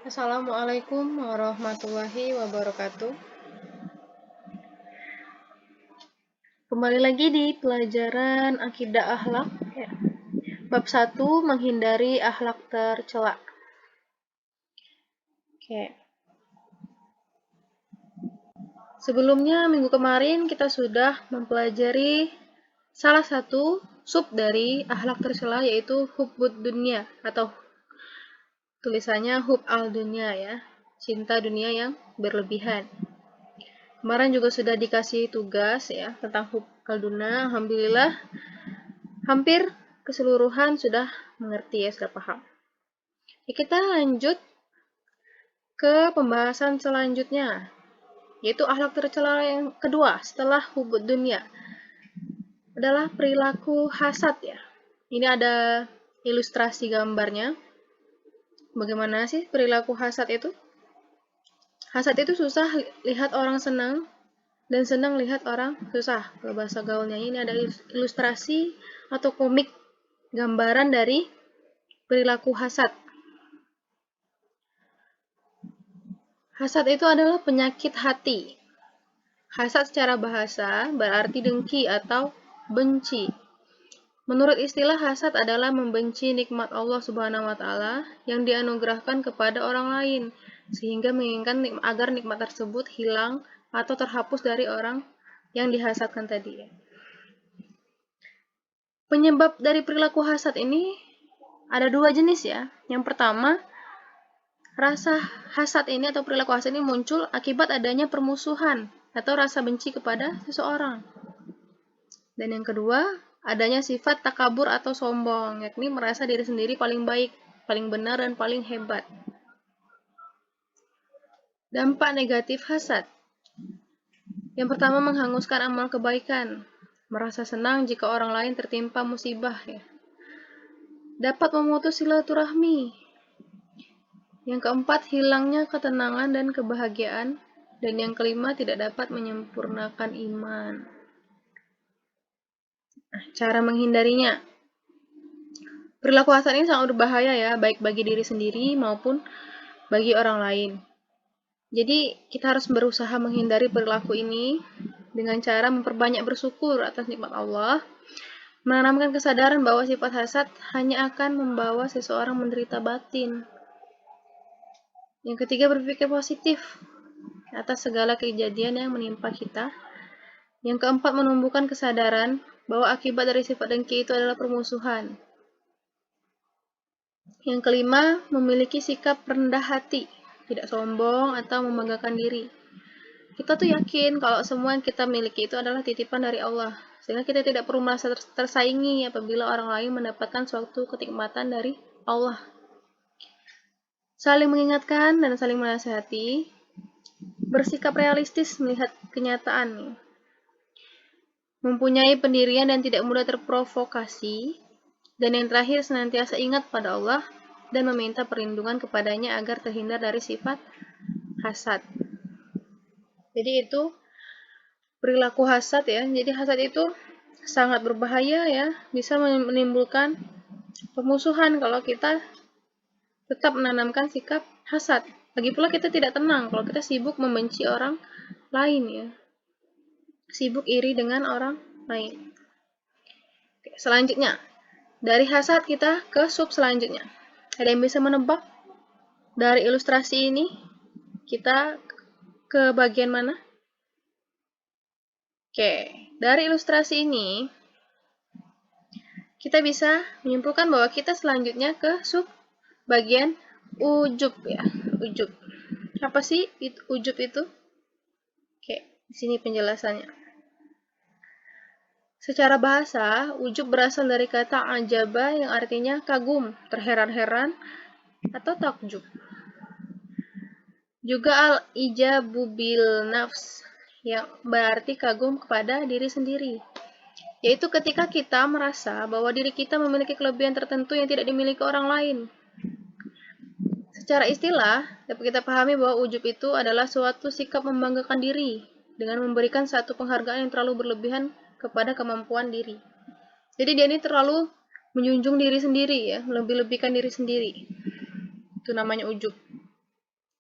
Assalamualaikum warahmatullahi wabarakatuh. Kembali lagi di pelajaran Akidah Akhlak, ya. Bab 1, menghindari akhlak tercela. Oke. Sebelumnya, minggu kemarin kita sudah mempelajari salah satu sub dari akhlak tercela, yaitu hubbud dunya, atau tulisannya hub al dunya, ya. Cinta dunia yang berlebihan. Kemarin juga sudah dikasih tugas ya tentang hub al dunya. Alhamdulillah hampir keseluruhan sudah mengerti ya, sudah paham. Ya, kita lanjut ke pembahasan selanjutnya, yaitu akhlak tercela yang kedua setelah hubud dunia adalah perilaku hasad ya. Ini ada ilustrasi gambarnya. Bagaimana sih perilaku hasad itu? Hasad itu susah lihat orang senang dan senang lihat orang susah. Kalau bahasa gaulnya ini ada ilustrasi atau komik gambaran dari perilaku hasad. Hasad itu adalah penyakit hati. Hasad secara bahasa berarti dengki atau benci. Menurut istilah, hasad adalah membenci nikmat Allah Subhanahu wa taala yang dianugerahkan kepada orang lain, sehingga menginginkan agar nikmat tersebut hilang atau terhapus dari orang yang dihasadkan tadi. Penyebab dari perilaku hasad ini ada dua jenis ya. Yang pertama, rasa hasad ini atau perilaku hasad ini muncul akibat adanya permusuhan atau rasa benci kepada seseorang. Dan yang kedua, adanya sifat takabur atau sombong, yakni merasa diri sendiri paling baik, paling benar, dan paling hebat. Dampak negatif hasad. Yang pertama, menghanguskan amal kebaikan. Merasa senang jika orang lain tertimpa musibah ya. Dapat memutus silaturahmi. Yang keempat, hilangnya ketenangan dan kebahagiaan. Dan yang kelima, tidak dapat menyempurnakan iman. Nah, cara menghindarinya. Perilaku hasad ini sangat berbahaya ya, baik bagi diri sendiri maupun bagi orang lain. Jadi, kita harus berusaha menghindari perilaku ini dengan cara memperbanyak bersyukur atas nikmat Allah, menanamkan kesadaran bahwa sifat hasad hanya akan membawa seseorang menderita batin. Yang ketiga, berpikir positif atas segala kejadian yang menimpa kita. Yang keempat, menumbuhkan kesadaran bahwa akibat dari sifat dengki itu adalah permusuhan. Yang kelima, memiliki sikap rendah hati, tidak sombong atau membanggakan diri. Kita tuh yakin kalau semua yang kita miliki itu adalah titipan dari Allah, sehingga kita tidak perlu merasa tersaingi apabila orang lain mendapatkan suatu kenikmatan dari Allah. Saling mengingatkan dan saling menasihati, bersikap realistis melihat kenyataan, mempunyai pendirian dan tidak mudah terprovokasi, dan yang terakhir senantiasa ingat pada Allah dan meminta perlindungan kepadanya agar terhindar dari sifat hasad. Jadi itu perilaku hasad ya. Jadi hasad itu sangat berbahaya ya, bisa menimbulkan pemusuhan kalau kita tetap menanamkan sikap hasad. Lagi pula kita tidak tenang kalau kita sibuk membenci orang lain ya. Sibuk iri dengan orang lain. Oke, selanjutnya, dari hasad kita ke sub selanjutnya. Ada yang bisa menebak dari ilustrasi ini kita ke bagian mana? Oke, dari ilustrasi ini kita bisa menyimpulkan bahwa kita selanjutnya ke sub bagian ujub ya, ujub. Apa sih ujub itu? Oke, di sini penjelasannya. Secara bahasa, ujub berasal dari kata ajaba yang artinya kagum, terheran-heran, atau takjub. Juga al-ijabu bil nafs, yang berarti kagum kepada diri sendiri. Yaitu ketika kita merasa bahwa diri kita memiliki kelebihan tertentu yang tidak dimiliki orang lain. Secara istilah, dapat kita pahami bahwa ujub itu adalah suatu sikap membanggakan diri dengan memberikan satu penghargaan yang terlalu berlebihan kepada kemampuan diri. Jadi dia ini terlalu menjunjung diri sendiri ya, melebih-lebihkan diri sendiri. Itu namanya ujub.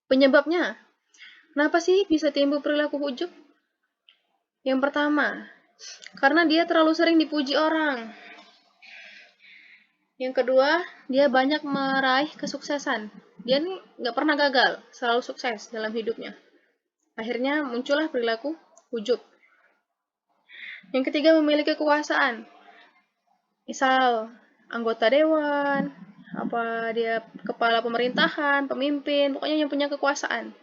Penyebabnya, kenapa sih bisa timbul perilaku ujub? Yang pertama, karena dia terlalu sering dipuji orang. Yang kedua, dia banyak meraih kesuksesan. Dia nih nggak pernah gagal, selalu sukses dalam hidupnya. Akhirnya muncullah perilaku ujub. Yang ketiga, memiliki kekuasaan. Misal, anggota dewan, dia kepala pemerintahan, pemimpin, pokoknya yang punya kekuasaan.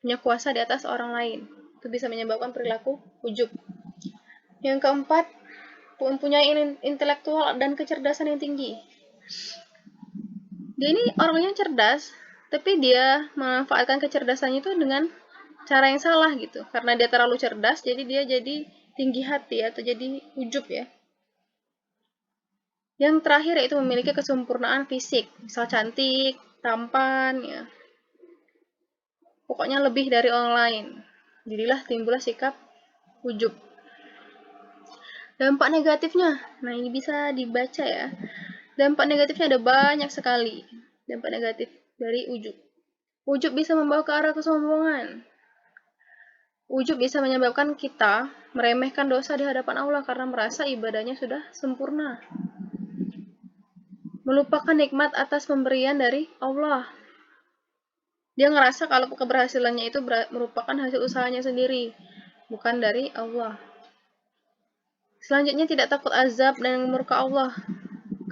Punya kuasa di atas orang lain. Itu bisa menyebabkan perilaku ujub. Yang keempat, mempunyai intelektual dan kecerdasan yang tinggi. Dia ini orangnya cerdas, tapi dia memanfaatkan kecerdasannya itu dengan cara yang salah gitu. Karena dia terlalu cerdas, jadi dia jadi tinggi hati atau jadi ujub ya. Yang terakhir yaitu memiliki kesempurnaan fisik, misal cantik, tampan, ya. Pokoknya lebih dari orang lain. Jadilah timbullah sikap ujub. Dampak negatifnya, nah ini bisa dibaca ya. Dampak negatifnya ada banyak sekali. Dampak negatif dari ujub. Ujub bisa membawa ke arah kesombongan. Ujub bisa menyebabkan kita meremehkan dosa di hadapan Allah karena merasa ibadahnya sudah sempurna. Melupakan nikmat atas pemberian dari Allah. Dia ngerasa kalau keberhasilannya itu merupakan hasil usahanya sendiri, bukan dari Allah. Selanjutnya tidak takut azab dan murka Allah.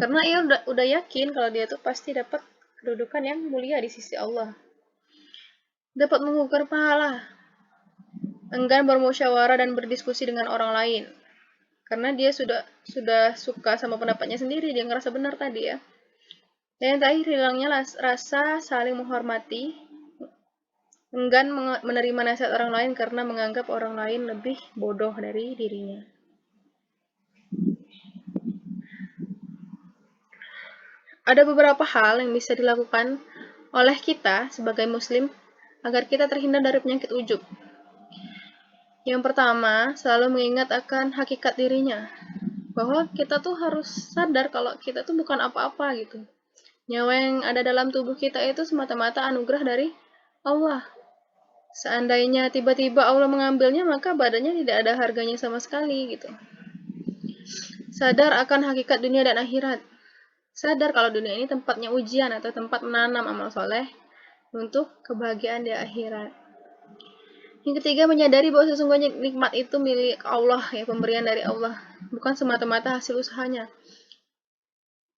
Karena ia udah yakin kalau dia tuh pasti dapat kedudukan yang mulia di sisi Allah. Dapat mengukur pahala. Enggan bermusyawarah dan berdiskusi dengan orang lain. Karena dia sudah suka sama pendapatnya sendiri, dia ngerasa benar tadi ya. Dan yang terakhir, hilangnya rasa saling menghormati. Enggan menerima nasihat orang lain karena menganggap orang lain lebih bodoh dari dirinya. Ada beberapa hal yang bisa dilakukan oleh kita sebagai muslim agar kita terhindar dari penyakit ujub. Yang pertama, selalu mengingat akan hakikat dirinya. Bahwa kita tuh harus sadar kalau kita tuh bukan apa-apa gitu. Nyawa yang ada dalam tubuh kita itu semata-mata anugerah dari Allah. Seandainya tiba-tiba Allah mengambilnya, maka badannya tidak ada harganya sama sekali gitu. Sadar akan hakikat dunia dan akhirat. Sadar kalau dunia ini tempatnya ujian atau tempat menanam amal soleh untuk kebahagiaan di akhirat. Yang ketiga, menyadari bahwa sesungguhnya nikmat itu milik Allah, ya, pemberian dari Allah, bukan semata-mata hasil usahanya.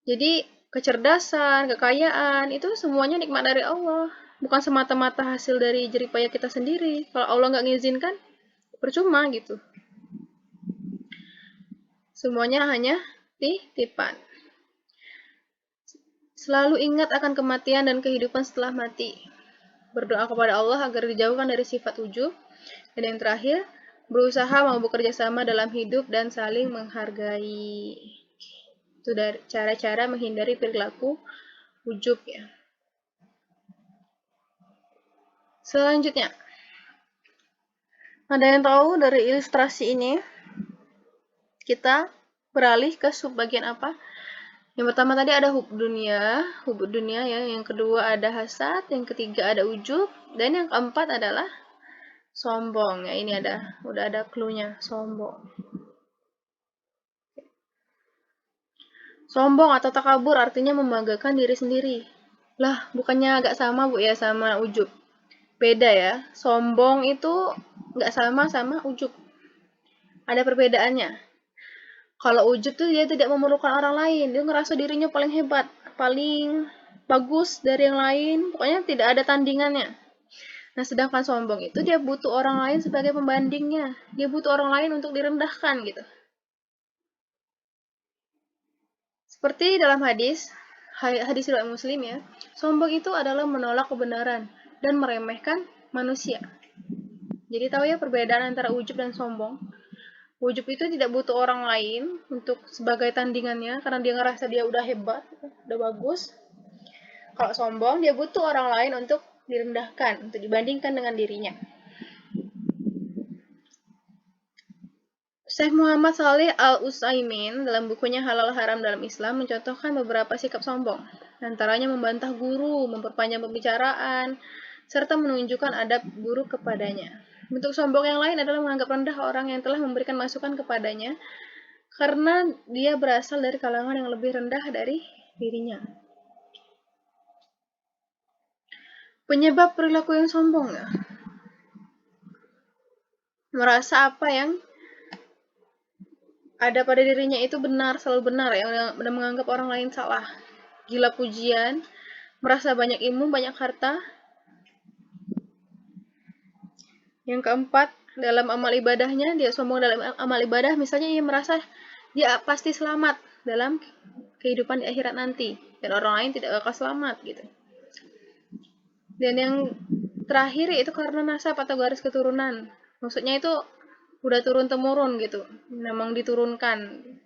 Jadi, kecerdasan, kekayaan, itu semuanya nikmat dari Allah, bukan semata-mata hasil dari jeripaya kita sendiri. Kalau Allah nggak ngizinkan, percuma gitu. Semuanya hanya titipan. Selalu ingat akan kematian dan kehidupan setelah mati. Berdoa kepada Allah agar dijauhkan dari sifat ujub. Dan yang terakhir, berusaha mau bekerja sama dalam hidup dan saling menghargai. Itu dari cara-cara menghindari perilaku ujub ya. Selanjutnya, ada yang tahu dari ilustrasi ini? Kita beralih ke subbagian apa? Yang pertama tadi ada hubud dunia ya. Yang kedua ada hasad, yang ketiga ada ujub, dan yang keempat adalah sombong. Ya, ini udah ada clue-nya, sombong. Sombong atau takabur artinya membanggakan diri sendiri. Lah, bukannya agak sama Bu ya sama ujub? Beda ya. Sombong itu nggak sama ujub. Ada perbedaannya. Kalau ujub tuh dia tidak memerlukan orang lain, dia ngerasa dirinya paling hebat, paling bagus dari yang lain, pokoknya tidak ada tandingannya. Nah, sedangkan sombong itu dia butuh orang lain sebagai pembandingnya, dia butuh orang lain untuk direndahkan gitu. Seperti dalam hadis riwayat Muslim ya, sombong itu adalah menolak kebenaran dan meremehkan manusia. Jadi tahu ya perbedaan antara ujub dan sombong. Ujub itu tidak butuh orang lain untuk sebagai tandingannya karena dia ngerasa dia udah hebat, udah bagus. Kalau sombong, dia butuh orang lain untuk direndahkan, untuk dibandingkan dengan dirinya. Syekh Muhammad Shalih Al-Utsaimin dalam bukunya Halal Haram dalam Islam mencontohkan beberapa sikap sombong. Antaranya membantah guru, memperpanjang pembicaraan, serta menunjukkan adab buruk kepadanya. Bentuk sombong yang lain adalah menganggap rendah orang yang telah memberikan masukan kepadanya karena dia berasal dari kalangan yang lebih rendah dari dirinya. Penyebab perilaku yang sombong ya. Merasa apa yang ada pada dirinya itu benar, selalu benar ya, dan menganggap orang lain salah. Gila pujian, merasa banyak ilmu, banyak harta. Yang keempat, dalam amal ibadahnya, dia sombong dalam amal ibadah, misalnya ia merasa dia pasti selamat dalam kehidupan di akhirat nanti, dan orang lain tidak akan selamat gitu. Dan yang terakhir itu karena nasab atau garis keturunan. Maksudnya itu udah turun-temurun gitu. Memang diturunkan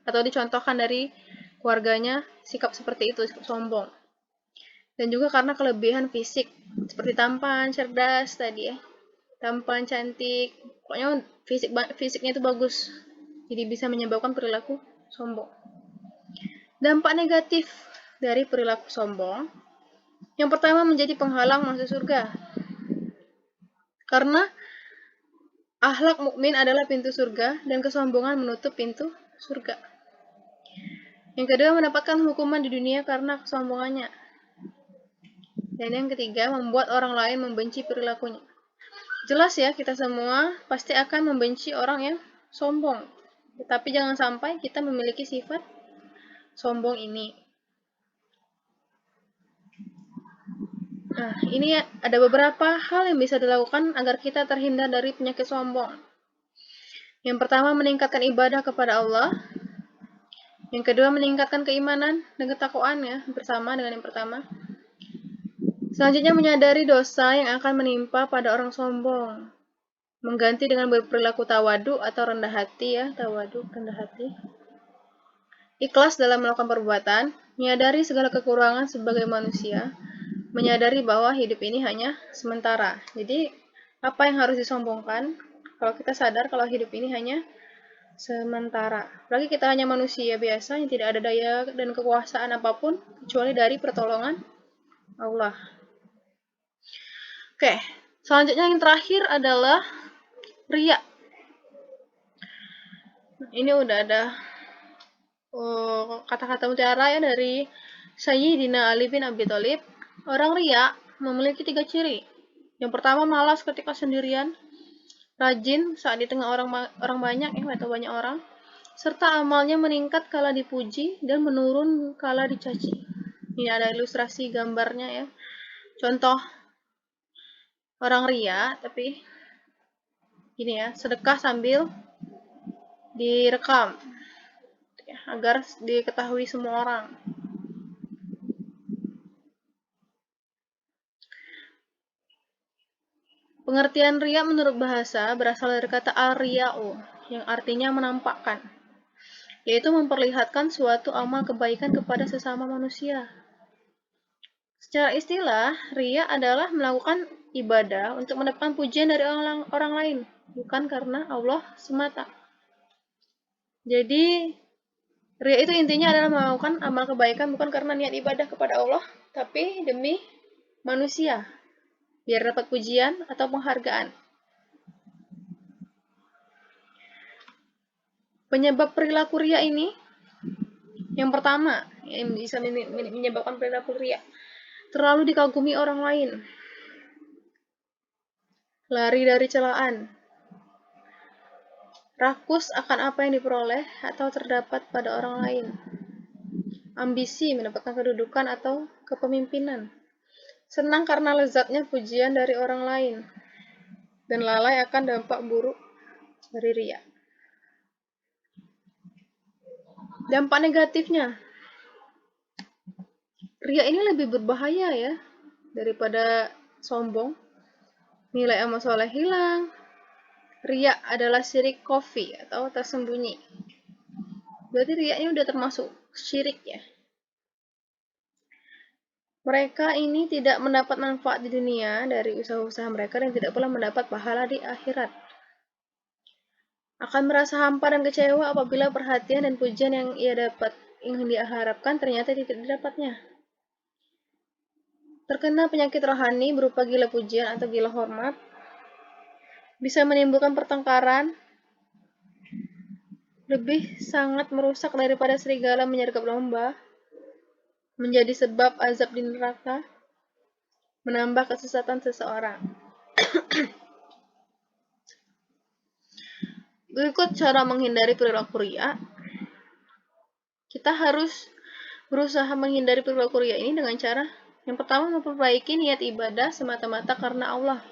atau dicontohkan dari keluarganya sikap seperti itu, sikap sombong. Dan juga karena kelebihan fisik, seperti tampan, cerdas tadi ya. Tampan, cantik, pokoknya fisiknya itu bagus. Jadi bisa menyebabkan perilaku sombong. Dampak negatif dari perilaku sombong. Yang pertama menjadi penghalang masuk surga. Karena akhlak mukmin adalah pintu surga dan kesombongan menutup pintu surga. Yang kedua mendapatkan hukuman di dunia karena kesombongannya. Dan yang ketiga membuat orang lain membenci perilakunya. Jelas ya, kita semua pasti akan membenci orang yang sombong. Tapi jangan sampai kita memiliki sifat sombong ini. Nah, ini ada beberapa hal yang bisa dilakukan agar kita terhindar dari penyakit sombong. Yang pertama, meningkatkan ibadah kepada Allah. Yang kedua, meningkatkan keimanan dan ketakwaan ya, bersama dengan yang pertama. Selanjutnya, menyadari dosa yang akan menimpa pada orang sombong. Mengganti dengan berperilaku tawadu atau rendah hati ya, tawadu, rendah hati. Ikhlas dalam melakukan perbuatan, menyadari segala kekurangan sebagai manusia, menyadari bahwa hidup ini hanya sementara. Jadi, apa yang harus disombongkan? Kalau kita sadar kalau hidup ini hanya sementara. Apalagi kita hanya manusia biasa yang tidak ada daya dan kekuasaan apapun kecuali dari pertolongan Allah. Oke, selanjutnya yang terakhir adalah riya. Ini udah ada kata-kata mutiara ya dari Sayyidina Ali bin Abi Thalib. Orang riya memiliki 3 ciri. Yang pertama, malas ketika sendirian, rajin saat di tengah orang banyak atau banyak orang, serta amalnya meningkat kala dipuji dan menurun kala dicaci. Ini ada ilustrasi gambarnya ya. Contoh orang riya, tapi gini ya, sedekah sambil direkam agar diketahui semua orang. Pengertian riya menurut bahasa berasal dari kata al-riya'u, yang artinya menampakkan, yaitu memperlihatkan suatu amal kebaikan kepada sesama manusia. Secara istilah, riya adalah melakukan ibadah untuk mendapatkan pujian dari orang lain, bukan karena Allah semata. Jadi, riya itu intinya adalah melakukan amal kebaikan bukan karena niat ibadah kepada Allah, tapi demi manusia, biar dapat pujian atau penghargaan. Penyebab perilaku riya ini, yang pertama, yang bisa menyebabkan perilaku riya, terlalu dikagumi orang lain, lari dari celaan, rakus akan apa yang diperoleh atau terdapat pada orang lain, ambisi mendapatkan kedudukan atau kepemimpinan, senang karena lezatnya pujian dari orang lain, dan lalai akan dampak buruk dari riya. Dampak negatifnya, riya ini lebih berbahaya ya daripada sombong. Nilai amal soleh hilang. Riya adalah syirik khafi atau tersembunyi. Berarti riya ini udah termasuk syirik ya. Mereka ini tidak mendapat manfaat di dunia dari usaha-usaha mereka dan tidak pula mendapat pahala di akhirat. Akan merasa hampa dan kecewa apabila perhatian dan pujian yang dia harapkan ternyata tidak didapatnya. Terkena penyakit rohani berupa gila pujian atau gila hormat, bisa menimbulkan pertengkaran, lebih sangat merusak daripada serigala menyergap domba, menjadi sebab azab di neraka, menambah kesesatan seseorang. Berikut cara menghindari perilaku riya. Kita harus berusaha menghindari perilaku riya ini dengan cara yang pertama memperbaiki niat ibadah semata-mata karena Allah.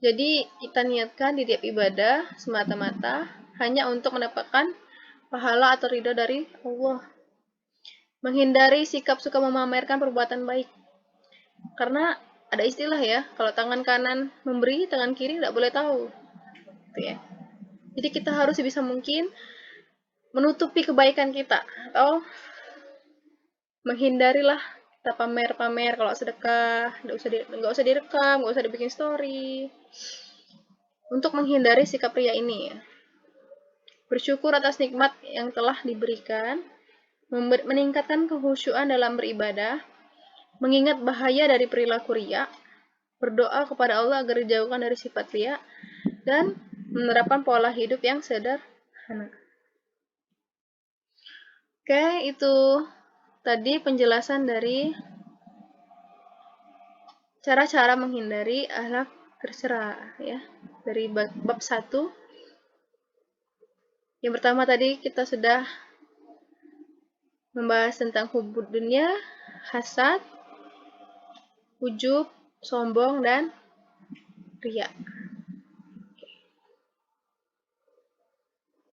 Jadi kita niatkan di tiap ibadah semata-mata hanya untuk mendapatkan pahala atau ridho dari Allah. Menghindari sikap suka memamerkan perbuatan baik. Karena ada istilah ya, kalau tangan kanan memberi, tangan kiri tidak boleh tahu. Gitu ya. Jadi kita harus sebisa mungkin menutupi kebaikan kita atau menghindarilah kita pamer-pamer kalau sedekah, nggak usah direkam, nggak usah dibikin story. Untuk menghindari sikap ria ini ya. Bersyukur atas nikmat yang telah diberikan, meningkatkan kehusyuan dalam beribadah, mengingat bahaya dari perilaku ria, berdoa kepada Allah agar dijauhkan dari sifat ria, dan menerapkan pola hidup yang sederhana. Oke, itu tadi penjelasan dari cara-cara menghindari akhlak tercela ya. Dari bab 1. Yang pertama tadi kita sudah membahas tentang hubud dunia, hasad, ujub, sombong, dan riya.